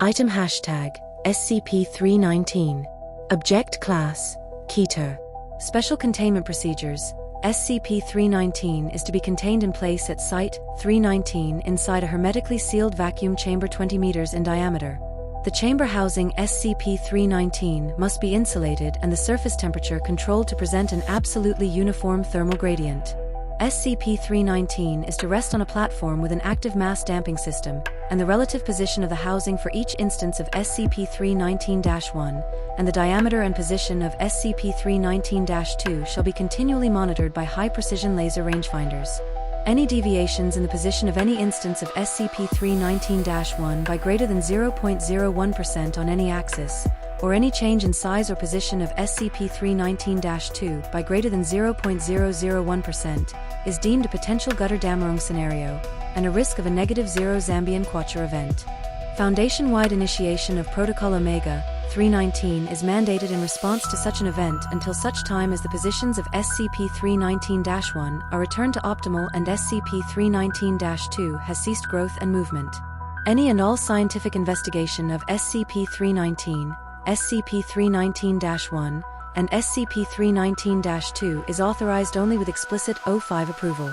Item hashtag SCP-319. Object Class Keter. Special Containment Procedures. SCP-319 is to be contained in place at Site-319 inside a hermetically sealed vacuum chamber 20 meters in diameter. The chamber housing SCP-319 must be insulated and the surface temperature controlled to present an absolutely uniform thermal gradient. SCP-319 is to rest on a platform with an active mass damping system, and the relative position of the housing for each instance of SCP-319-1 and the diameter and position of SCP-319-2 shall be continually monitored by high-precision laser rangefinders. Any deviations in the position of any instance of SCP-319-1 by greater than 0.01% on any axis, or any change in size or position of SCP-319-2 by greater than 0.001% is deemed a potential Götterdämmerung scenario, and a risk of a -0 Zambian Quacher event. Foundation-wide initiation of Protocol Omega-319 is mandated in response to such an event until such time as the positions of SCP-319-1 are returned to optimal and SCP-319-2 has ceased growth and movement. Any and all scientific investigation of SCP-319, SCP-319-1, and SCP-319-2 is authorized only with explicit O5 approval.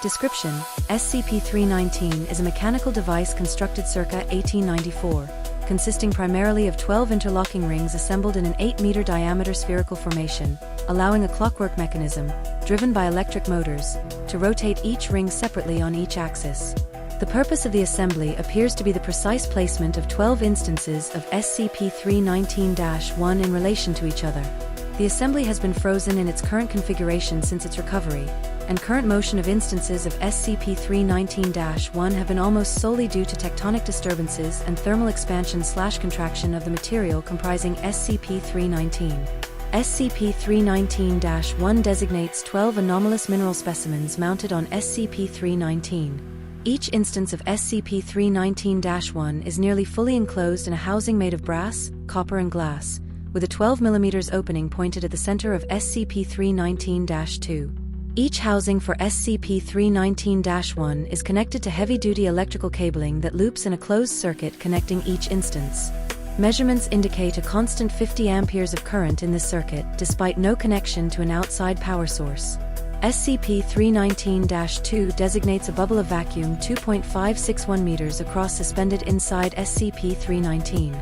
Description: SCP-319 is a mechanical device constructed circa 1894, consisting primarily of 12 interlocking rings assembled in an 8-meter diameter spherical formation, allowing a clockwork mechanism, driven by electric motors, to rotate each ring separately on each axis. The purpose of the assembly appears to be the precise placement of 12 instances of SCP-319-1 in relation to each other. The assembly has been frozen in its current configuration since its recovery, and current motion of instances of SCP-319-1 have been almost solely due to tectonic disturbances and thermal expansion/contraction of the material comprising SCP-319. SCP-319-1 designates 12 anomalous mineral specimens mounted on SCP-319. Each instance of SCP-319-1 is nearly fully enclosed in a housing made of brass, copper and glass, with a 12 mm opening pointed at the center of SCP-319-2. Each housing for SCP-319-1 is connected to heavy-duty electrical cabling that loops in a closed circuit connecting each instance. Measurements indicate a constant 50 amperes of current in this circuit, despite no connection to an outside power source. SCP-319-2 designates a bubble of vacuum 2.561 meters across suspended inside SCP-319.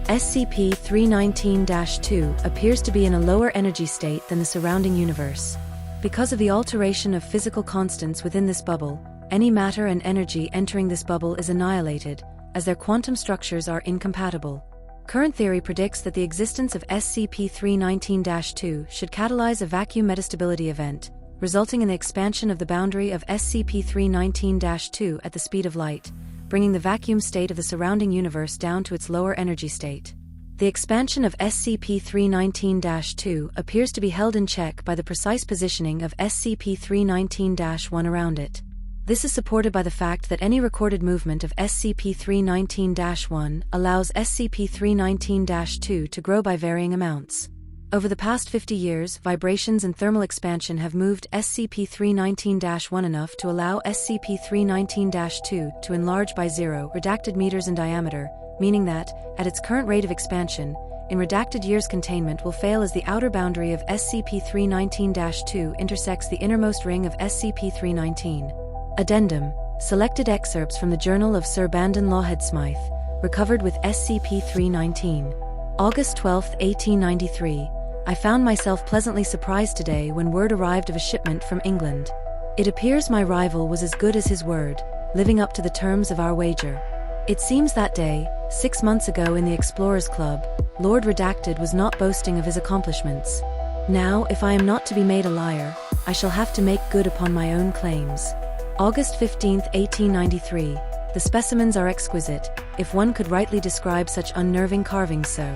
SCP-319-2 appears to be in a lower energy state than the surrounding universe. Because of the alteration of physical constants within this bubble, any matter and energy entering this bubble is annihilated, as their quantum structures are incompatible. Current theory predicts that the existence of SCP-319-2 should catalyze a vacuum metastability event, resulting in the expansion of the boundary of SCP-319-2 at the speed of light, bringing the vacuum state of the surrounding universe down to its lower energy state. The expansion of SCP-319-2 appears to be held in check by the precise positioning of SCP-319-1 around it. This is supported by the fact that any recorded movement of SCP-319-1 allows SCP-319-2 to grow by varying amounts. Over the past 50 years, vibrations and thermal expansion have moved SCP-319-1 enough to allow SCP-319-2 to enlarge by 0 redacted meters in diameter, meaning that, at its current rate of expansion, in redacted years containment will fail as the outer boundary of SCP-319-2 intersects the innermost ring of SCP-319. Addendum: selected excerpts from the Journal of Sir Bandon Lawhead Smythe, recovered with SCP-319. August 12, 1893. I found myself pleasantly surprised today when word arrived of a shipment from England. It appears my rival was as good as his word, living up to the terms of our wager. It seems that day, 6 months ago in the Explorers Club, Lord Redacted was not boasting of his accomplishments. Now, if I am not to be made a liar, I shall have to make good upon my own claims. August 15, 1893. The specimens are exquisite, if one could rightly describe such unnerving carvings so.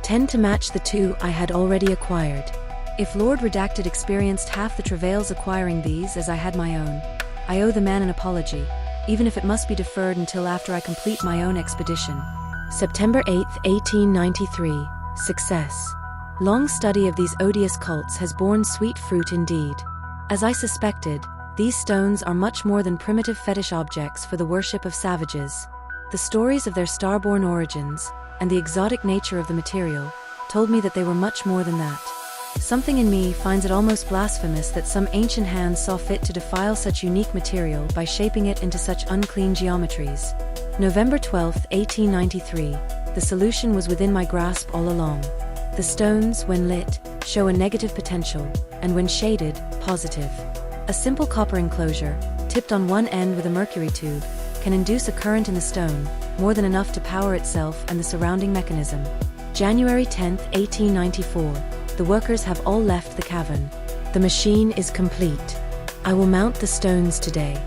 Tend to match the two I had already acquired. If Lord Redacted experienced half the travails acquiring these as I had my own, I owe the man an apology, even if it must be deferred until after I complete my own expedition. September 8, 1893. Success. Long study of these odious cults has borne sweet fruit indeed. As I suspected, these stones are much more than primitive fetish objects for the worship of savages. The stories of their starborn origins, and the exotic nature of the material, told me that they were much more than that. Something in me finds it almost blasphemous that some ancient hands saw fit to defile such unique material by shaping it into such unclean geometries. November 12, 1893, the solution was within my grasp all along. The stones, when lit, show a negative potential, and when shaded, positive. A simple copper enclosure, tipped on one end with a mercury tube, can induce a current in the stone, more than enough to power itself and the surrounding mechanism. January 10, 1894. The workers have all left the cavern. The machine is complete. I will mount the stones today.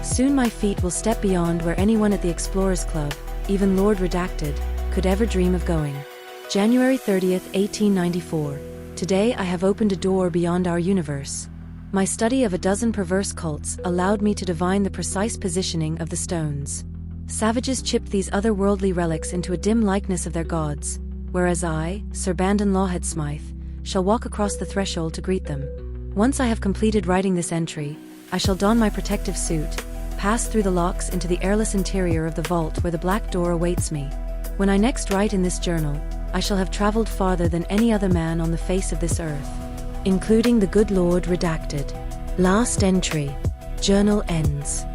Soon my feet will step beyond where anyone at the Explorers Club, even Lord Redacted, could ever dream of going. January 30, 1894. Today I have opened a door beyond our universe. My study of a dozen perverse cults allowed me to divine the precise positioning of the stones. Savages chipped these otherworldly relics into a dim likeness of their gods, whereas I, Sir Bandon Lawhead Smythe, shall walk across the threshold to greet them. Once I have completed writing this entry, I shall don my protective suit, pass through the locks into the airless interior of the vault where the black door awaits me. When I next write in this journal, I shall have traveled farther than any other man on the face of this earth, including the good Lord Redacted. Last entry. Journal ends.